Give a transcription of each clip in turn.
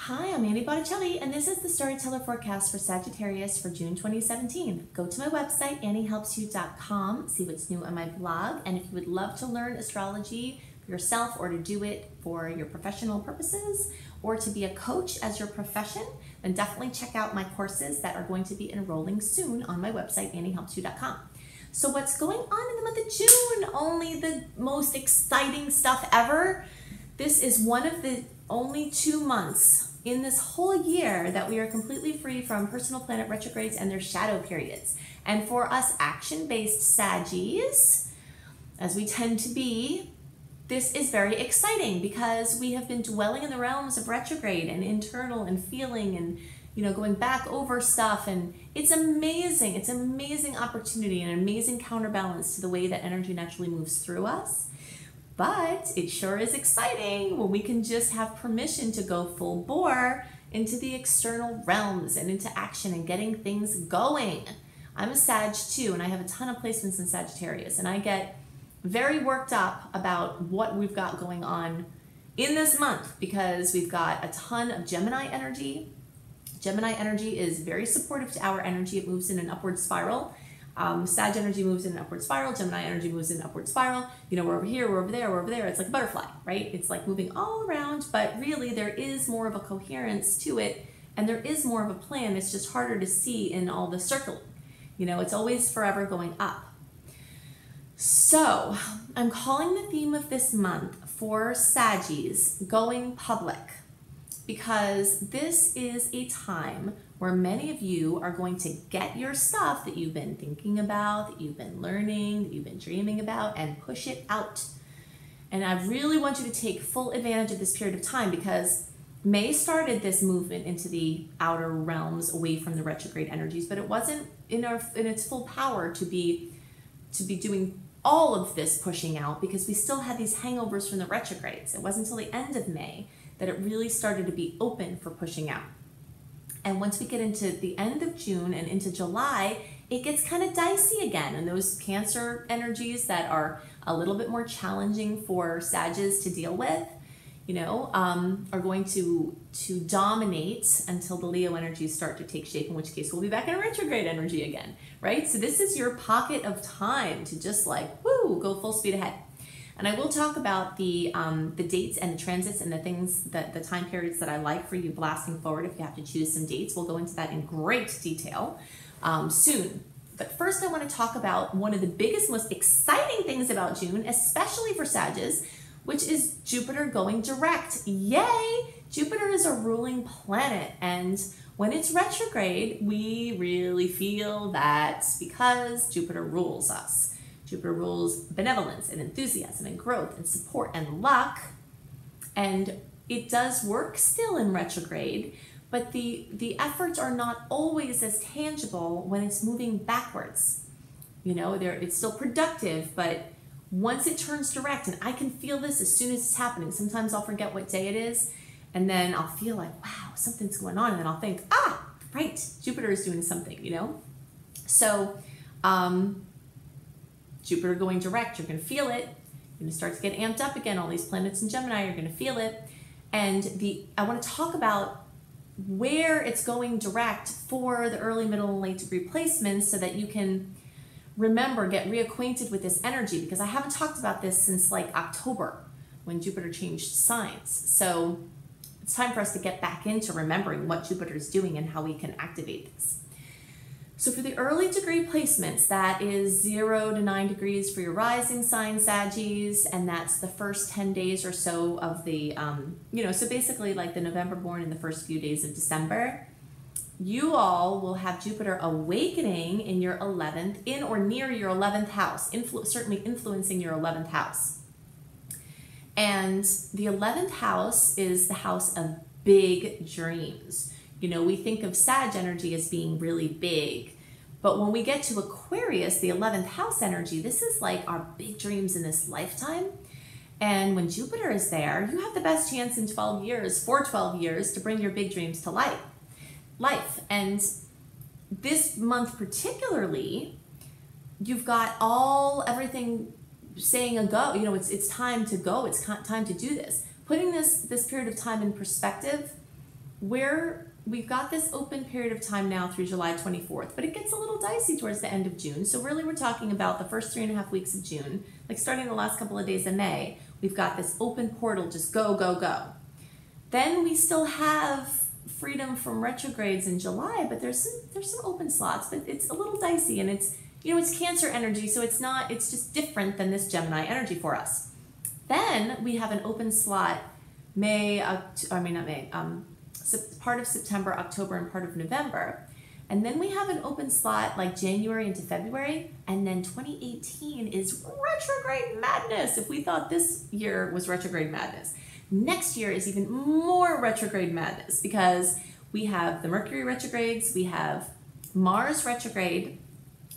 Hi, I'm Annie Botticelli, and this is the Storyteller Forecast for Sagittarius for June 2017. Go to my website, anniehelpsyou.com, see what's new on my blog, and if you would love to learn astrology for yourself or to do it for your professional purposes or to be a coach as your profession, then definitely check out my courses that are going to be enrolling soon on my website, anniehelpsyou.com. So what's going on in the month of June? Only the most exciting stuff ever. This is one of the only 2 months in this whole year that we are completely free from personal planet retrogrades and their shadow periods. And for us action-based Saggies, as we tend to be, this is very exciting because we have been dwelling in the realms of retrograde and internal and feeling and going back over stuff, and it's amazing. It's an amazing opportunity and an amazing counterbalance to the way that energy naturally moves through us. But it sure is exciting when we can just have permission to go full bore into the external realms and into action and getting things going. I'm a Sag too, and I have a ton of placements in Sagittarius, and I get very worked up about what we've got going on in this month because we've got a ton of Gemini energy. Gemini energy is very supportive to our energy. It moves in an upward spiral. Sag energy moves in an upward spiral. Gemini energy moves in an upward spiral. We're over here, we're over there, we're over there. It's like a butterfly, right? It's like moving all around, but really there is more of a coherence to it, and there is more of a plan. It's just harder to see in all the circling. It's always forever going up. So I'm calling the theme of this month for Saggies going public, because this is a time where many of you are going to get your stuff that you've been thinking about, that you've been learning, that you've been dreaming about, and push it out. And I really want you to take full advantage of this period of time because May started this movement into the outer realms away from the retrograde energies, but it wasn't in its full power to be doing all of this pushing out because we still had these hangovers from the retrogrades. It wasn't until the end of May that it really started to be open for pushing out. And once we get into the end of June and into July, it gets kind of dicey again. And those Cancer energies that are a little bit more challenging for Sages to deal with, are going to dominate until the Leo energies start to take shape, in which case we'll be back in retrograde energy again, right? So this is your pocket of time to just go full speed ahead. And I will talk about the dates and the transits and the things, the time periods that I like for you blasting forward if you have to choose some dates. We'll go into that in great detail soon. But first I want to talk about one of the biggest, most exciting things about June, especially for Sages, which is Jupiter going direct. Yay! Jupiter is a ruling planet, and when it's retrograde, we really feel that because Jupiter rules us. Jupiter rules benevolence and enthusiasm and growth and support and luck. And it does work still in retrograde, but the efforts are not always as tangible when it's moving backwards. It's still productive, but once it turns direct, and I can feel this as soon as it's happening. Sometimes I'll forget what day it is, and then I'll feel like, wow, something's going on, and then I'll think, right, Jupiter is doing something, So, Jupiter going direct, you're going to feel it. You're going to start to get amped up again. All these planets in Gemini, you're going to feel it. And I want to talk about where it's going direct for the early, middle, and late degree placements so that you can remember, get reacquainted with this energy, because I haven't talked about this since October when Jupiter changed signs. So it's time for us to get back into remembering what Jupiter is doing and how we can activate this. So for the early degree placements, that is 0 to 9 degrees for your rising sign Saggies, and that's the first 10 days or so of the, so basically like the November born in the first few days of December. You all will have Jupiter awakening in your 11th, in or near your 11th house, certainly influencing your 11th house. And the 11th house is the house of big dreams. We think of Sag energy as being really big, but when we get to Aquarius, the 11th house energy, this is like our big dreams in this lifetime. And when Jupiter is there, you have the best chance in 12 years, for 12 years, to bring your big dreams to life. And this month particularly, you've got everything saying a go. It's time to go. It's time to do this. Putting this period of time in perspective, we've got this open period of time now through July 24th, but it gets a little dicey towards the end of June. So really we're talking about the first 3.5 weeks of June, like starting the last couple of days of May, we've got this open portal, just go, go, go. Then we still have freedom from retrogrades in July, but there's some open slots, but it's a little dicey, and it's, you know, it's Cancer energy, so it's just different than this Gemini energy for us. Then we have an open slot part of September, October, and part of November. And then we have an open slot like January into February, and then 2018 is retrograde madness. If we thought this year was retrograde madness, next year is even more retrograde madness, because we have the Mercury retrogrades, we have Mars retrograde,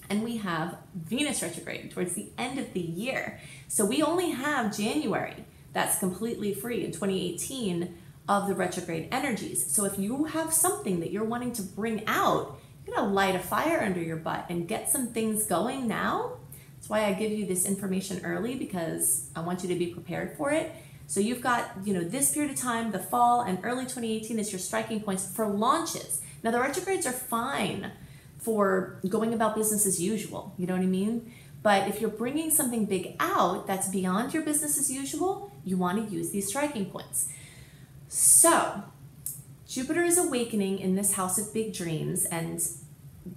and we have Venus retrograde towards the end of the year. So we only have January that's completely free in 2018 of the retrograde energies. So if you have something that you're wanting to bring out, you're gonna light a fire under your butt and get some things going now. That's why I give you this information early, because I want you to be prepared for it. So you've got, you know, this period of time, the fall and early 2018 is your striking points for launches. Now the retrogrades are fine for going about business as usual, you know what I mean? But if you're bringing something big out that's beyond your business as usual, you want to use these striking points. So Jupiter is awakening in this house of big dreams, and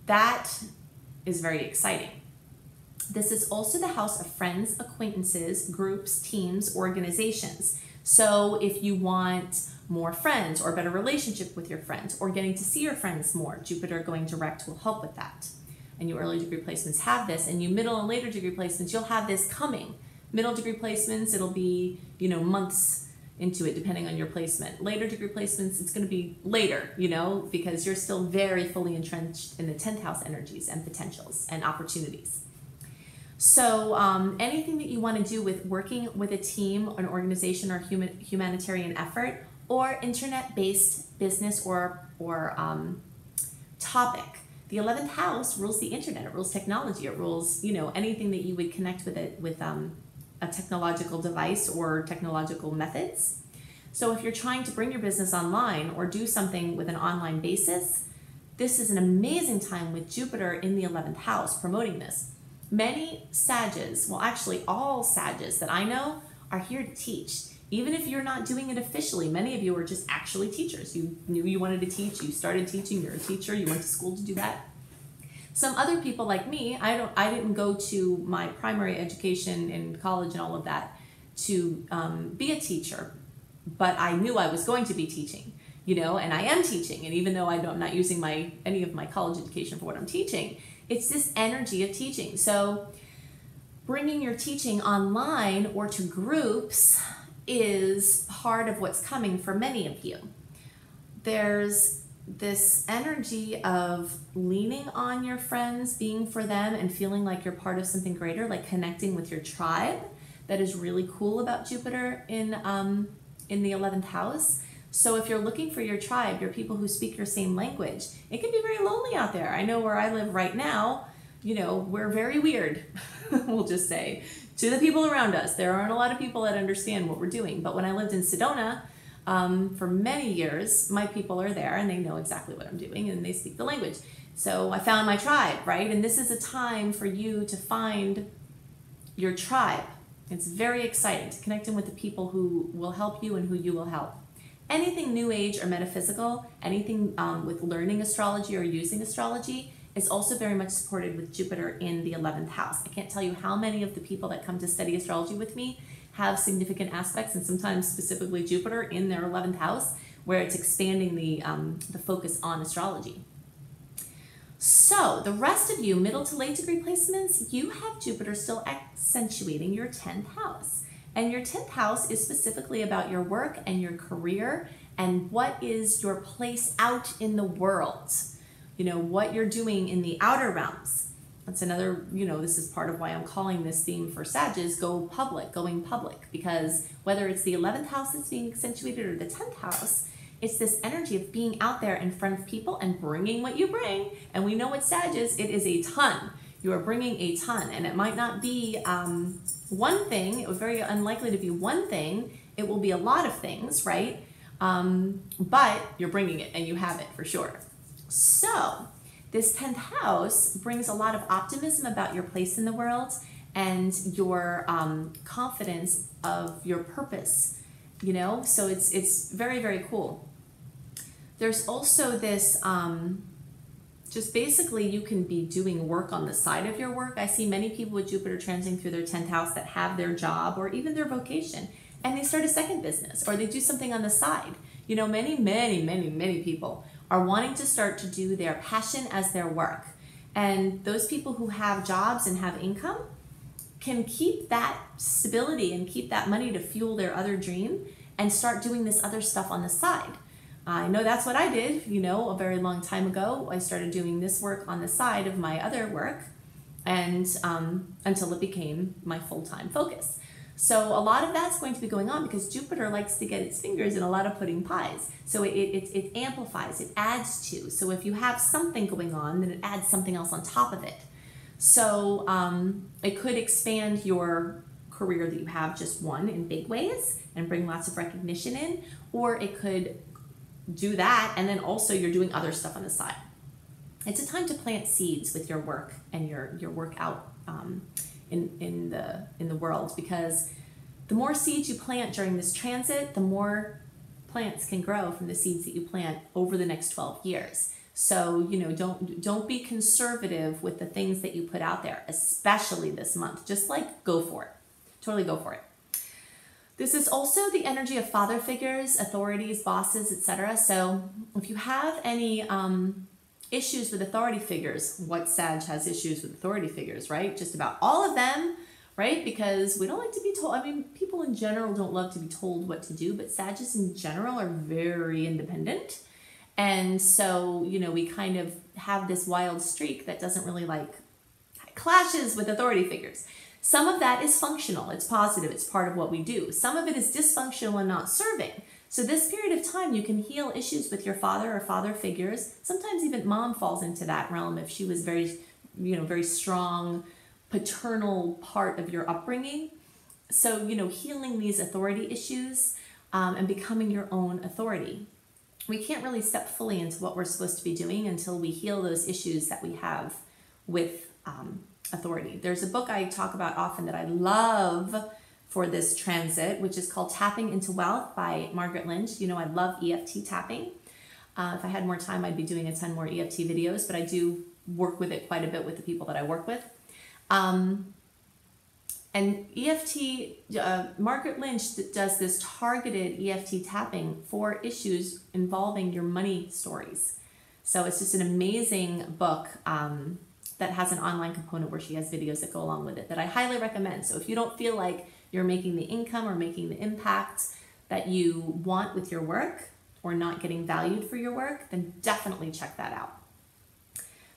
that is very exciting. This is also the house of friends, acquaintances, groups, teams, organizations. So if you want more friends or a better relationship with your friends or getting to see your friends more, Jupiter going direct will help with that. And you early degree placements have this, and you middle and later degree placements, you'll have this coming. Middle degree placements, it'll be, you know, months into it depending on your placement. Later degree placements, it's going to be later, you know, because you're still very fully entrenched in the 10th house energies and potentials and opportunities. So anything that you want to do with working with a team, an organization, or humanitarian effort, or internet-based business or topic. The 11th house rules the internet, it rules technology, it rules, you know, anything that you would connect with it with a technological device or technological methods. So if you're trying to bring your business online or do something with an online basis, this is an amazing time with Jupiter in the 11th house promoting this. Many Sages, well actually all Sages that I know, are here to teach. Even if you're not doing it officially, many of you are just actually teachers. You knew you wanted to teach, you started teaching, you're a teacher, you went to school to do that. Some other people like me, I didn't go to my primary education in college and all of that to be a teacher, but I knew I was going to be teaching, you know, and I am teaching. And even though I'm not using any of my college education for what I'm teaching, it's this energy of teaching. So bringing your teaching online or to groups is part of what's coming for many of you. There's this energy of leaning on your friends, being for them, and feeling like you're part of something greater, like connecting with your tribe. That is really cool about Jupiter in the 11th house. So if you're looking for your tribe, your people who speak your same language, it can be very lonely out there. I know where I live right now, you know, we're very weird, we'll just say, to the people around us. There aren't a lot of people that understand what we're doing. But when I lived in Sedona, for many years, my people are there and they know exactly what I'm doing and they speak the language. So I found my tribe, right? And this is a time for you to find your tribe. It's very exciting to connect in with the people who will help you and who you will help. Anything New Age or metaphysical, anything with learning astrology or using astrology is also very much supported with Jupiter in the 11th house. I can't tell you how many of the people that come to study astrology with me have significant aspects, and sometimes specifically Jupiter in their 11th house, where it's expanding the focus on astrology. So the rest of you, middle to late degree placements, you have Jupiter still accentuating your 10th house. And your 10th house is specifically about your work and your career and what is your place out in the world. You know, what you're doing in the outer realms. That's another, you know, this is part of why I'm calling this theme for Sages, go public, going public. Because whether it's the 11th house that's being accentuated or the 10th house, it's this energy of being out there in front of people and bringing what you bring. And we know with Sages, it is a ton. You are bringing a ton. And it might not be one thing. It was very unlikely to be one thing. It will be a lot of things, right? But you're bringing it and you have it for sure. So this 10th house brings a lot of optimism about your place in the world and your confidence of your purpose, you know? So it's very, very cool. There's also this, just basically you can be doing work on the side of your work. I see many people with Jupiter transiting through their 10th house that have their job or even their vocation, and they start a second business or they do something on the side. You know, many people are wanting to start to do their passion as their work. And those people who have jobs and have income can keep that stability and keep that money to fuel their other dream and start doing this other stuff on the side. I know that's what I did, you know, a very long time ago. I started doing this work on the side of my other work and until it became my full-time focus. So a lot of that's going to be going on because Jupiter likes to get its fingers in a lot of pudding pies. So it amplifies, it adds to. So if you have something going on, then it adds something else on top of it. So it could expand your career that you have just one in big ways and bring lots of recognition in, or it could do that and then also you're doing other stuff on the side. It's a time to plant seeds with your work and your work out in the world, because the more seeds you plant during this transit, the more plants can grow from the seeds that you plant over the next 12 years. So, you know, don't be conservative with the things that you put out there, especially this month. Just like go for it. Totally go for it. This is also the energy of father figures, authorities, bosses, etc. So if you have any issues with authority figures, what Sag has issues with authority figures, right? Just about all of them, right? Because we don't like to be told. I mean, people in general don't love to be told what to do, but Sagittarius in general are very independent. And so, you know, we kind of have this wild streak that doesn't really like clashes with authority figures. Some of that is functional, it's positive, it's part of what we do. Some of it is dysfunctional and not serving. So this period of time, you can heal issues with your father or father figures. Sometimes even mom falls into that realm if she was very, you know, very strong paternal part of your upbringing. So, you know, healing these authority issues and becoming your own authority. We can't really step fully into what we're supposed to be doing until we heal those issues that we have with authority. There's a book I talk about often that I love for this transit, which is called Tapping into Wealth by Margaret Lynch. You know, I love EFT tapping. If I had more time, I'd be doing a ton more EFT videos, but I do work with it quite a bit with the people that I work with. And EFT, Margaret Lynch does this targeted EFT tapping for issues involving your money stories. So it's just an amazing book that has an online component where she has videos that go along with it that I highly recommend. So if you don't feel like you're making the income or making the impact that you want with your work or not getting valued for your work, then definitely check that out.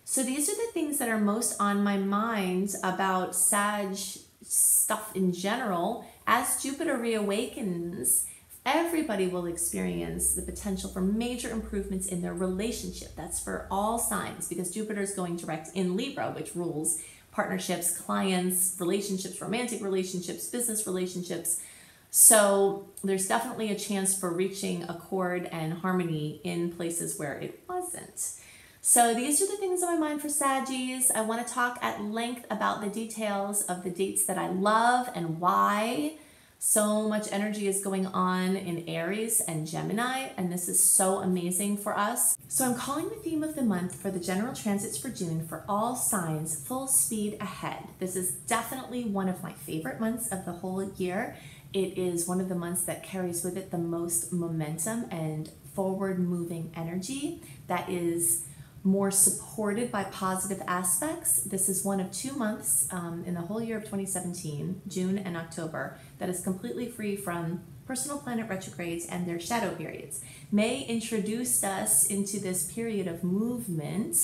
So these are the things that are most on my mind about Sag stuff in general. As Jupiter reawakens, everybody will experience the potential for major improvements in their relationship. That's for all signs because Jupiter is going direct in Libra, which rules partnerships, clients, relationships, romantic relationships, business relationships. So there's definitely a chance for reaching accord and harmony in places where it wasn't. So these are the things on my mind for Saggies. I want to talk at length about the details of the dates that I love and why. So much energy is going on in Aries and Gemini, and this is so amazing for us. So I'm calling the theme of the month for the general transits for June for all signs, full speed ahead. This is definitely one of my favorite months of the whole year. It is one of the months that carries with it the most momentum and forward-moving energy that is more supported by positive aspects. This is one of 2 months in the whole year of 2017, June and October, that is completely free from personal planet retrogrades and their shadow periods. May introduced us into this period of movement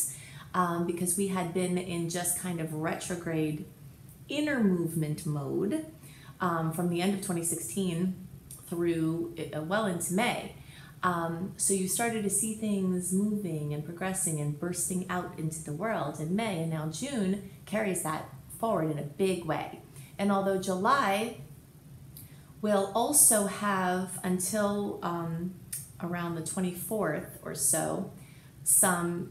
because we had been in just kind of retrograde inner movement mode from the end of 2016 through well into May. So you started to see things moving and progressing and bursting out into the world in May, and now June carries that forward in a big way. And although July will also have until around the 24th or so, some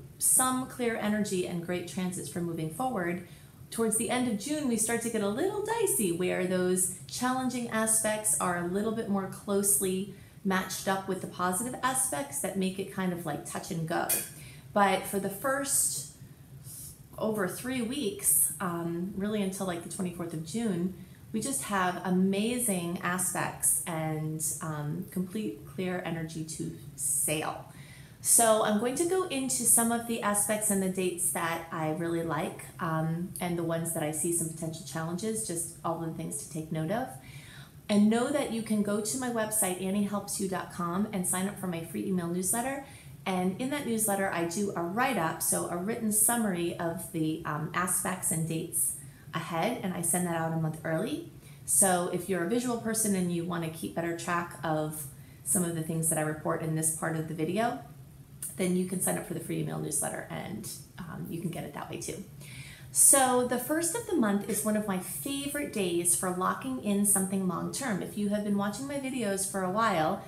clear energy and great transits for moving forward. Towards the end of June, we start to get a little dicey where those challenging aspects are a little bit more closely matched up with the positive aspects that make it kind of like touch and go. But for the first over 3 weeks, really until like the 24th of June, we just have amazing aspects and complete clear energy to sail. So I'm going to go into some of the aspects and the dates that I really like, and the ones that I see some potential challenges, just all the things to take note of. And know that you can go to my website, anniehelpsyou.com, and sign up for my free email newsletter. And in that newsletter, I do a write-up, so a written summary of the aspects and dates ahead, and I send that out a month early. So if you're a visual person and you want to keep better track of some of the things that I report in this part of the video, then you can sign up for the free email newsletter, and you can get it that way too. So the first of the month is one of my favorite days for locking in something long-term. If you have been watching my videos for a while,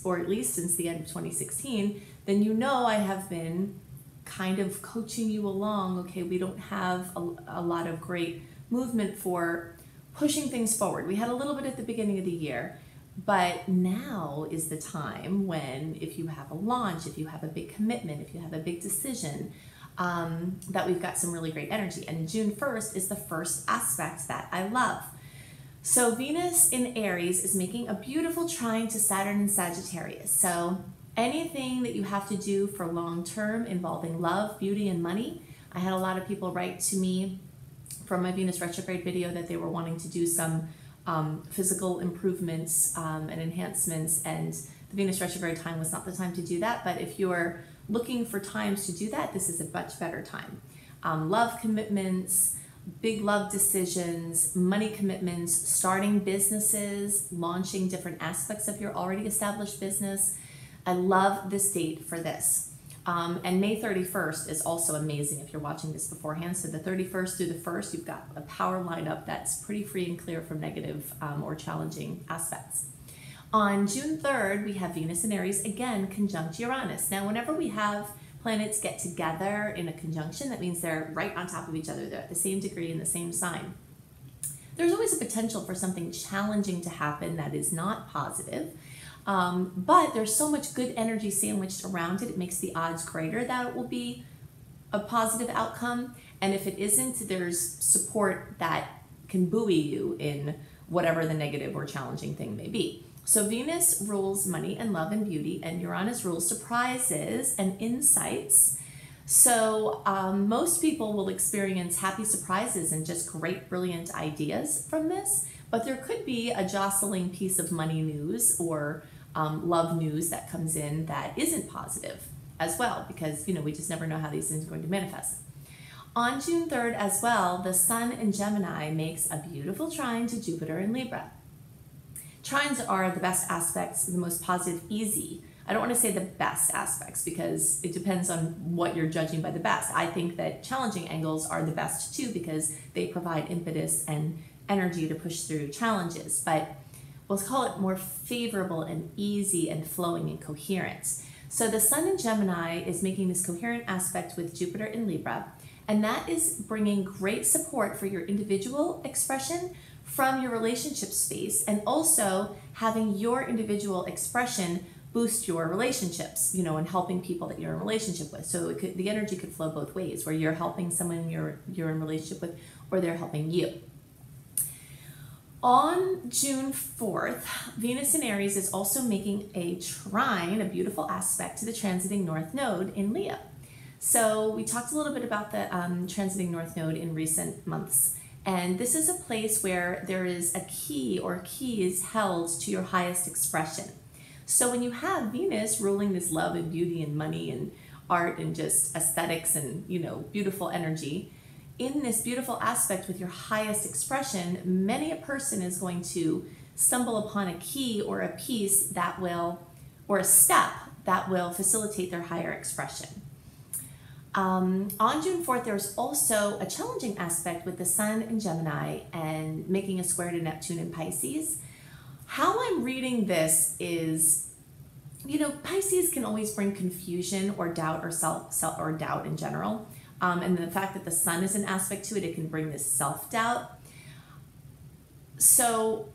or at least since the end of 2016, then you know I have been kind of coaching you along. Okay, we don't have a lot of great movement for pushing things forward. We had a little bit at the beginning of the year, but now is the time when, if you have a launch, if you have a big commitment, if you have a big decision, that we've got some really great energy. And June 1st is the first aspect that I love. So Venus in Aries is making a beautiful trine to Saturn in Sagittarius. So anything that you have to do for long term involving love, beauty, and money. I had a lot of people write to me from my Venus retrograde video that they were wanting to do some physical improvements and enhancements, and the Venus retrograde time was not the time to do that. But if you're looking for times to do that, this is a much better time. Love commitments, big love decisions, money commitments, starting businesses, launching different aspects of your already established business. I love this date for this. And May 31st is also amazing if you're watching this beforehand. So the 31st through the 1st, you've got a power lineup that's pretty free and clear from negative or challenging aspects. On June 3rd, we have Venus in Aries, again, conjunct Uranus. Now, whenever we have planets get together in a conjunction, that means they're right on top of each other. They're at the same degree in the same sign. There's always a potential for something challenging to happen that is not positive. But there's so much good energy sandwiched around it, it makes the odds greater that it will be a positive outcome. And if it isn't, there's support that can buoy you in whatever the negative or challenging thing may be. So Venus rules money and love and beauty, and Uranus rules surprises and insights. So most people will experience happy surprises and just great, brilliant ideas from this. But there could be a jostling piece of money news or love news that comes in that isn't positive as well, because we just never know how these things are going to manifest. On June 3rd as well, the Sun in Gemini makes a beautiful trine to Jupiter in Libra. Trines are the best aspects, the most positive, easy. I don't want to say the best aspects because it depends on what you're judging by the best. I think that challenging angles are the best too because they provide impetus and energy to push through challenges, but we'll call it more favorable and easy and flowing and coherent. So the Sun in Gemini is making this coherent aspect with Jupiter in Libra, and that is bringing great support for your individual expression from your relationship space, and also having your individual expression boost your relationships, and helping people that you're in a relationship with. So the energy could flow both ways, where you're helping someone you're in a relationship with, or they're helping you. On June 4th, Venus in Aries is also making a trine, a beautiful aspect to the transiting North Node in Leo. So we talked a little bit about the transiting North Node in recent months. And this is a place where there is a key or keys held to your highest expression. So when you have Venus ruling this love and beauty and money and art and just aesthetics and, beautiful energy, in this beautiful aspect with your highest expression, many a person is going to stumble upon a key or a piece that will, or a step that will facilitate their higher expression. On June 4th, there's also a challenging aspect with the Sun in Gemini and making a square to Neptune in Pisces. How I'm reading this is Pisces can always bring confusion or doubt or doubt in general. And the fact that the sun is an aspect to it, it can bring this self-doubt. So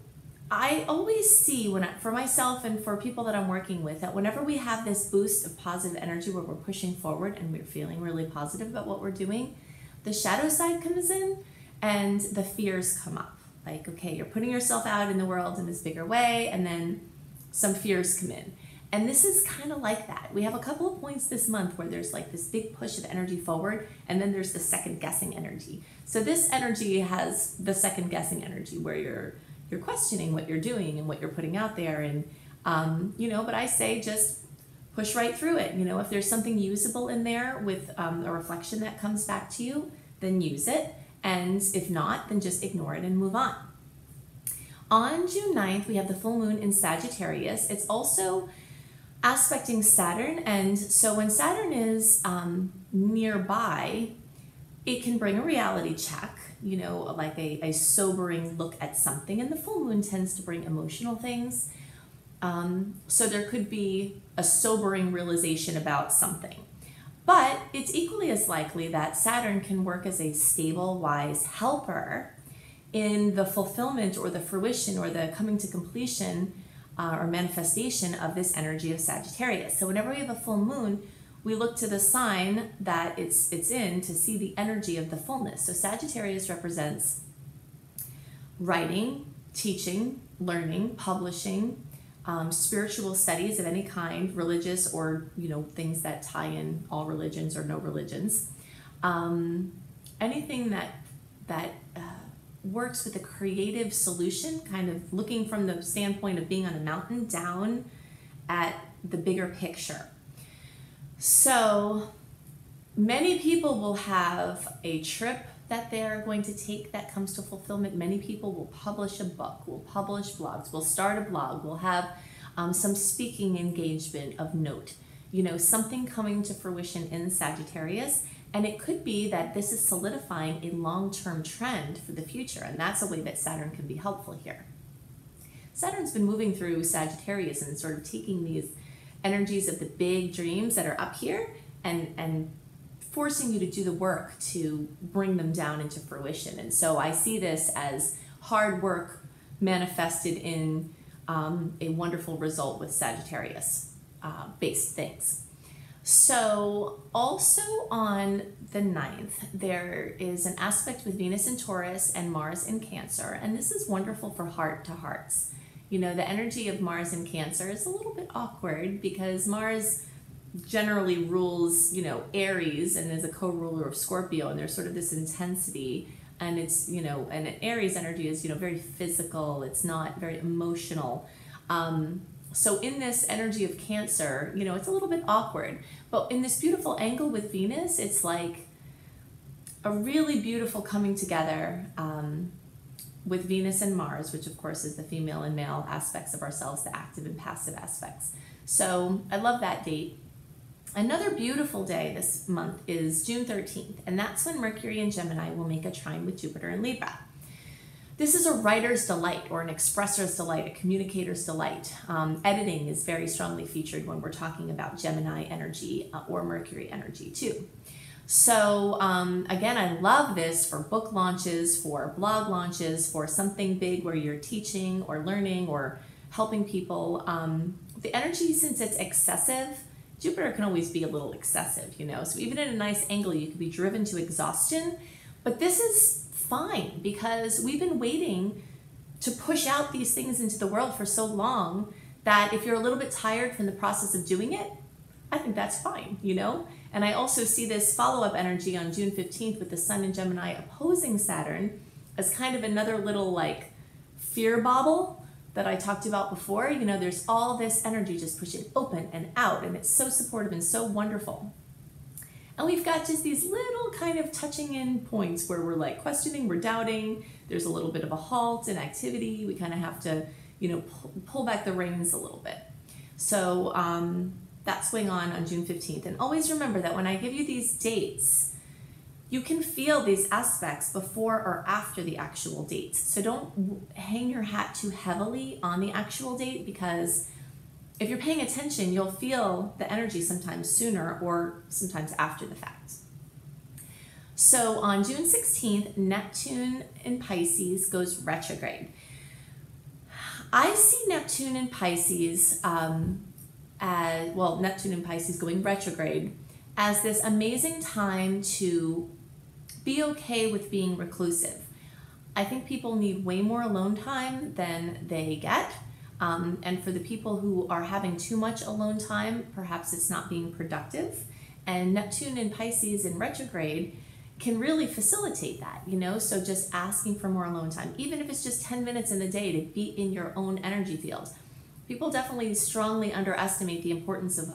I always see for myself and for people that I'm working with, that whenever we have this boost of positive energy where we're pushing forward and we're feeling really positive about what we're doing, the shadow side comes in and the fears come up. Like, okay, you're putting yourself out in the world in this bigger way, and then some fears come in. And this is kind of like that. We have a couple of points this month where there's like this big push of energy forward, and then there's the second guessing energy. So this energy has the second guessing energy where you're questioning what you're doing and what you're putting out there. And, but I say just push right through it. If there's something usable in there with a reflection that comes back to you, then use it. And if not, then just ignore it and move on. On June 9th, we have the full moon in Sagittarius. It's also aspecting Saturn, and so when Saturn is nearby, it can bring a reality check, like a sobering look at something, and the full moon tends to bring emotional things. So there could be a sobering realization about something. But it's equally as likely that Saturn can work as a stable, wise helper in the fulfillment or the fruition or the coming to completion or manifestation of this energy of Sagittarius. So whenever we have a full moon, we look to the sign that it's in to see the energy of the fullness. So Sagittarius represents writing, teaching, learning, publishing, spiritual studies of any kind, religious or things that tie in all religions or no religions, anything that works with a creative solution, kind of looking from the standpoint of being on a mountain down at the bigger picture. So many people will have a trip that they're going to take that comes to fulfillment. Many people will publish a book, will publish blogs, will start a blog, will have some speaking engagement of note, something coming to fruition in Sagittarius. And it could be that this is solidifying a long-term trend for the future, and that's a way that Saturn can be helpful here. Saturn's been moving through Sagittarius and sort of taking these energies of the big dreams that are up here and forcing you to do the work to bring them down into fruition. And so I see this as hard work manifested in a wonderful result with Sagittarius based things. So also on the 9th, there is an aspect with Venus in Taurus and Mars in Cancer, and this is wonderful for heart to hearts. The energy of Mars in Cancer is a little bit awkward because Mars generally rules, Aries and is a co-ruler of Scorpio, and there's sort of this intensity, and it's, and Aries energy is, very physical, it's not very emotional. So in this energy of Cancer, it's a little bit awkward, but in this beautiful angle with Venus, it's like a really beautiful coming together with Venus and Mars, which of course is the female and male aspects of ourselves, the active and passive aspects. So I love that date. Another beautiful day this month is June 13th, and that's when Mercury in Gemini will make a trine with Jupiter in Libra. This is a writer's delight or an expressor's delight, a communicator's delight. Editing is very strongly featured when we're talking about Gemini energy or Mercury energy too. So again, I love this for book launches, for blog launches, for something big where you're teaching or learning or helping people. The energy, since it's excessive, Jupiter can always be a little excessive, so even at a nice angle, you could be driven to exhaustion, but this is fine because we've been waiting to push out these things into the world for so long that if you're a little bit tired from the process of doing it, I think that's fine, And I also see this follow-up energy on June 15th with the Sun in Gemini opposing Saturn as kind of another little like fear bobble that I talked about before. There's all this energy just pushing open and out, and it's so supportive and so wonderful. And we've got just these little kind of touching in points where we're like questioning, we're doubting, there's a little bit of a halt in activity. We kind of have to, pull back the reins a little bit. So that's going on June 15th. And always remember that when I give you these dates, you can feel these aspects before or after the actual date. So don't hang your hat too heavily on the actual date because if you're paying attention, you'll feel the energy sometimes sooner or sometimes after the fact. So on June 16th, Neptune in Pisces goes retrograde. I see Neptune in Pisces Neptune in Pisces going retrograde as this amazing time to be okay with being reclusive. I think people need way more alone time than they get. And for the people who are having too much alone time, perhaps it's not being productive. And Neptune in Pisces in retrograde can really facilitate that, so just asking for more alone time, even if it's just 10 minutes in the day to be in your own energy field. People definitely strongly underestimate the importance of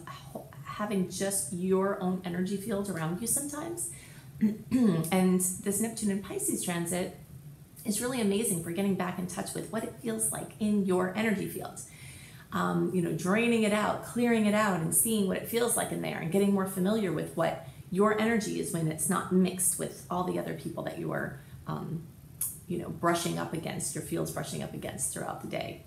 having just your own energy field around you sometimes. And this Neptune in Pisces transit is really amazing for getting back in touch with what it feels like in your energy field. Draining it out, clearing it out, and seeing what it feels like in there, and getting more familiar with what your energy is when it's not mixed with all the other people that you are, brushing up against, your field's brushing up against throughout the day.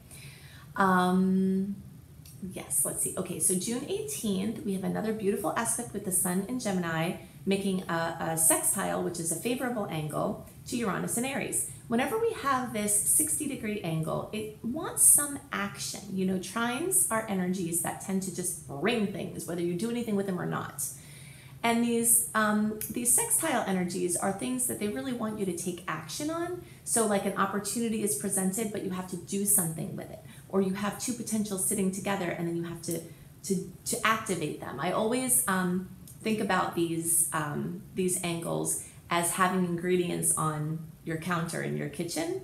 Yes, let's see. Okay, so June 18th, we have another beautiful aspect with the Sun in Gemini, making a sextile, which is a favorable angle to Uranus and Aries. Whenever we have this 60-degree angle, it wants some action. Trines are energies that tend to just bring things, whether you do anything with them or not. And these sextile energies are things that they really want you to take action on. So like an opportunity is presented, but you have to do something with it. Or you have two potentials sitting together and then you have to activate them. I always think about these angles as having ingredients on your counter in your kitchen,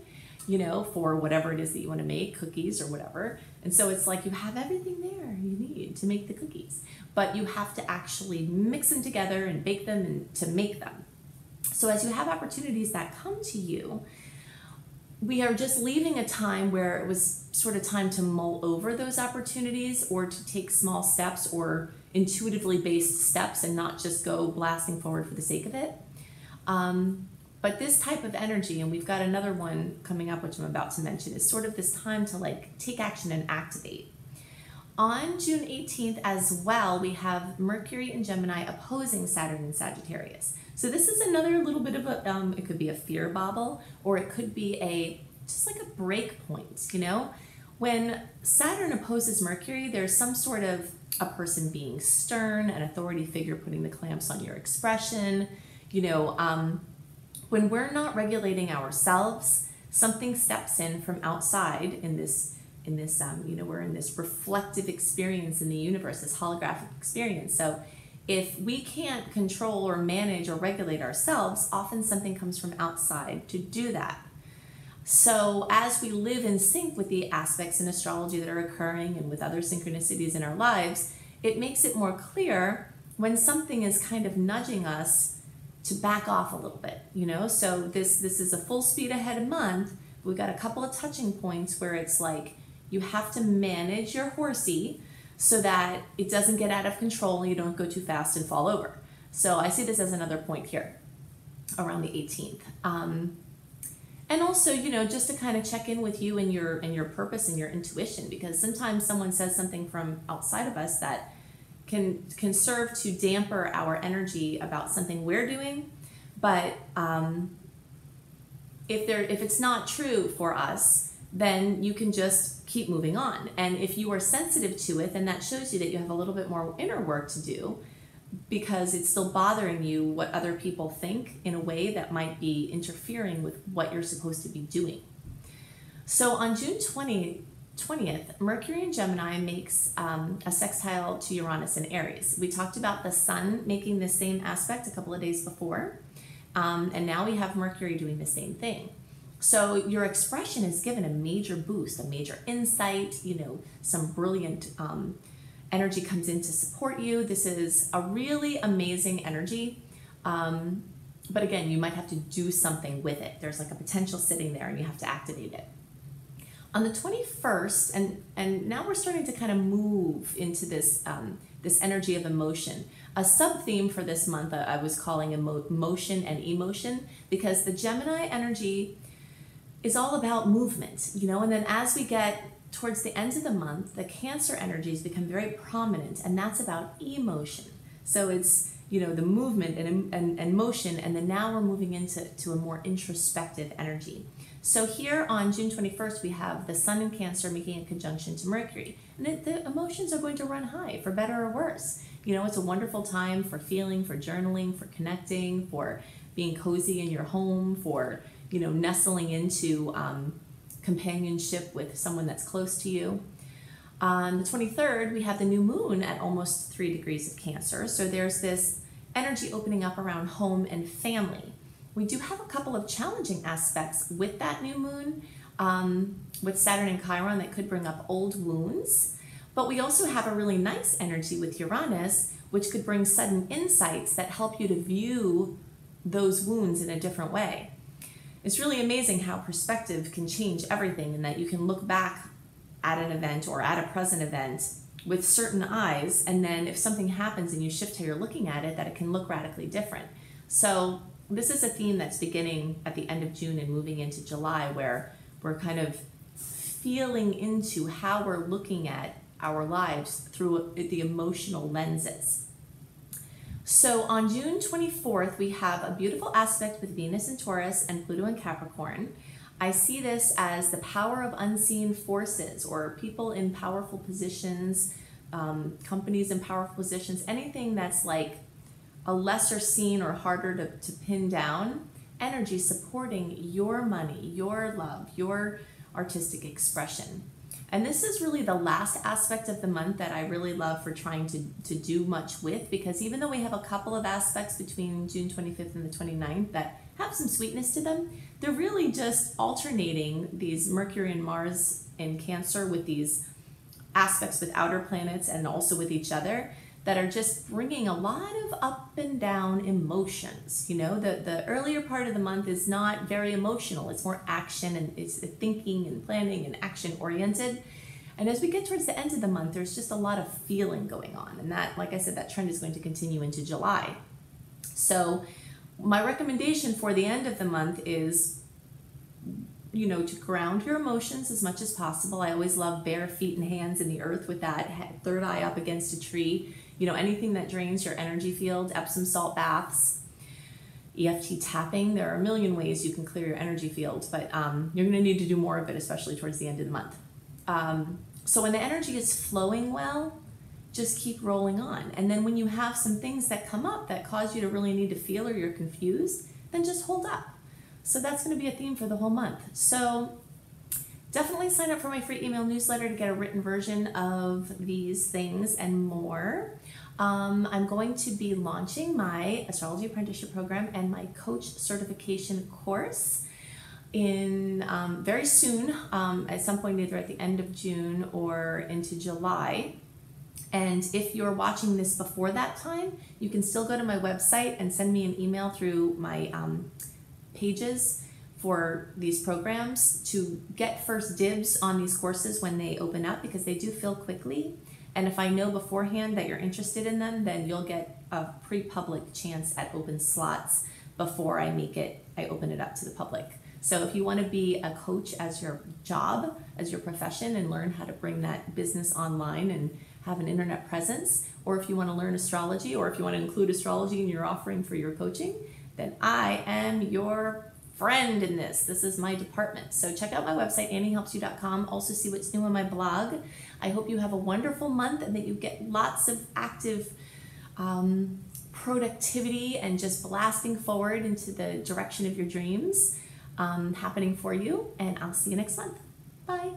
for whatever it is that you want to make, cookies or whatever. And so it's like you have everything there you need to make the cookies, but you have to actually mix them together and bake them and to make them. So as you have opportunities that come to you, we are just leaving a time where it was sort of time to mull over those opportunities or to take small steps or intuitively based steps and not just go blasting forward for the sake of it. But this type of energy, and we've got another one coming up, which I'm about to mention, is sort of this time to take action and activate. On June 18th as well, we have Mercury in Gemini opposing Saturn in Sagittarius. So this is another little bit of a, it could be a fear bobble, or it could be just like a break point, When Saturn opposes Mercury, there's some sort of a person being stern, an authority figure putting the clamps on your expression, when we're not regulating ourselves, something steps in from outside in this, we're in this reflective experience in the universe, this holographic experience. So if we can't control or manage or regulate ourselves, often something comes from outside to do that. So as we live in sync with the aspects in astrology that are occurring and with other synchronicities in our lives, it makes it more clear when something is kind of nudging us to back off a little bit, So this is a full speed ahead month. We've got a couple of touching points where it's like you have to manage your horsey so that it doesn't get out of control and you don't go too fast and fall over. So I see this as another point here around the 18th. And also, just to kind of check in with you and your purpose and your intuition, because sometimes someone says something from outside of us that can serve to damper our energy about something we're doing, but if it's not true for us, then you can just keep moving on. And if you are sensitive to it, then that shows you that you have a little bit more inner work to do, because it's still bothering you what other people think in a way that might be interfering with what you're supposed to be doing. So on June 20th, Mercury in Gemini makes a sextile to Uranus in Aries. We talked about the Sun making the same aspect a couple of days before, and now we have Mercury doing the same thing. So your expression is given a major boost, a major insight, some brilliant energy comes in to support you. This is a really amazing energy, but again, you might have to do something with it. There's like a potential sitting there and you have to activate it. On the 21st, and now we're starting to kind of move into this this energy of emotion. A sub-theme for this month I was calling motion and emotion, because the Gemini energy is all about movement, and then as we get towards the end of the month, the Cancer energies become very prominent, and that's about emotion. So it's, you know, the movement and motion, and then now we're moving into a more introspective energy. So here on June 21st, we have the Sun in Cancer making a conjunction to Mercury. And the emotions are going to run high, for better or worse. You know, it's a wonderful time for feeling, for journaling, for connecting, for being cozy in your home, for, you know, nestling into companionship with someone that's close to you. On the 23rd, we have the new moon at almost 3 degrees of Cancer. So there's this energy opening up around home and family. We do have a couple of challenging aspects with that new moon, with Saturn and Chiron, that could bring up old wounds. But we also have a really nice energy with Uranus, which could bring sudden insights that help you to view those wounds in a different way. It's really amazing how perspective can change everything, and that you can look back at an event or at a present event with certain eyes, and then if something happens and you shift how you're looking at it, that it can look radically different. So this is a theme that's beginning at the end of June and moving into July, where we're kind of feeling into how we're looking at our lives through the emotional lenses. So on June 24th, we have a beautiful aspect with Venus in Taurus and Pluto in Capricorn. I see this as the power of unseen forces, or people in powerful positions, companies in powerful positions, anything that's like a lesser seen or harder to pin down, energy supporting your money, your love, your artistic expression. And this is really the last aspect of the month that I really love for trying to do much with, because even though we have a couple of aspects between June 25th and the 29th that have some sweetness to them, they're really just alternating these Mercury and Mars in Cancer with these aspects with outer planets and also with each other that are just bringing a lot of up and down emotions. You know, the earlier part of the month is not very emotional. It's more action, and it's thinking and planning and action oriented. And as we get towards the end of the month, there's just a lot of feeling going on. And that, like I said, that trend is going to continue into July. So my recommendation for the end of the month is, you know, to ground your emotions as much as possible. I always love bare feet and hands in the earth with that third eye up against a tree. You know, anything that drains your energy field, Epsom salt baths, EFT tapping. There are a million ways you can clear your energy field, but you're going to need to do more of it, especially towards the end of the month. So when the energy is flowing well, just keep rolling on. And then when you have some things that come up that cause you to really need to feel, or you're confused, then just hold up. So that's going to be a theme for the whole month. So definitely sign up for my free email newsletter to get a written version of these things and more. I'm going to be launching my Astrology Apprenticeship Program and my Coach Certification course in very soon, at some point either at the end of June or into July. And if you're watching this before that time, you can still go to my website and send me an email through my pages for these programs to get first dibs on these courses when they open up, because they do fill quickly. And if I know beforehand that you're interested in them, then you'll get a pre-public chance at open slots before I open it up to the public. So if you want to be a coach as your job, as your profession, and learn how to bring that business online and have an internet presence, or if you want to learn astrology, or if you want to include astrology in your offering for your coaching, then I am your friend in this. This is my department. So check out my website, anniehelpsyou.com. Also see what's new on my blog. I hope you have a wonderful month and that you get lots of active productivity and just blasting forward into the direction of your dreams happening for you. And I'll see you next month. Bye.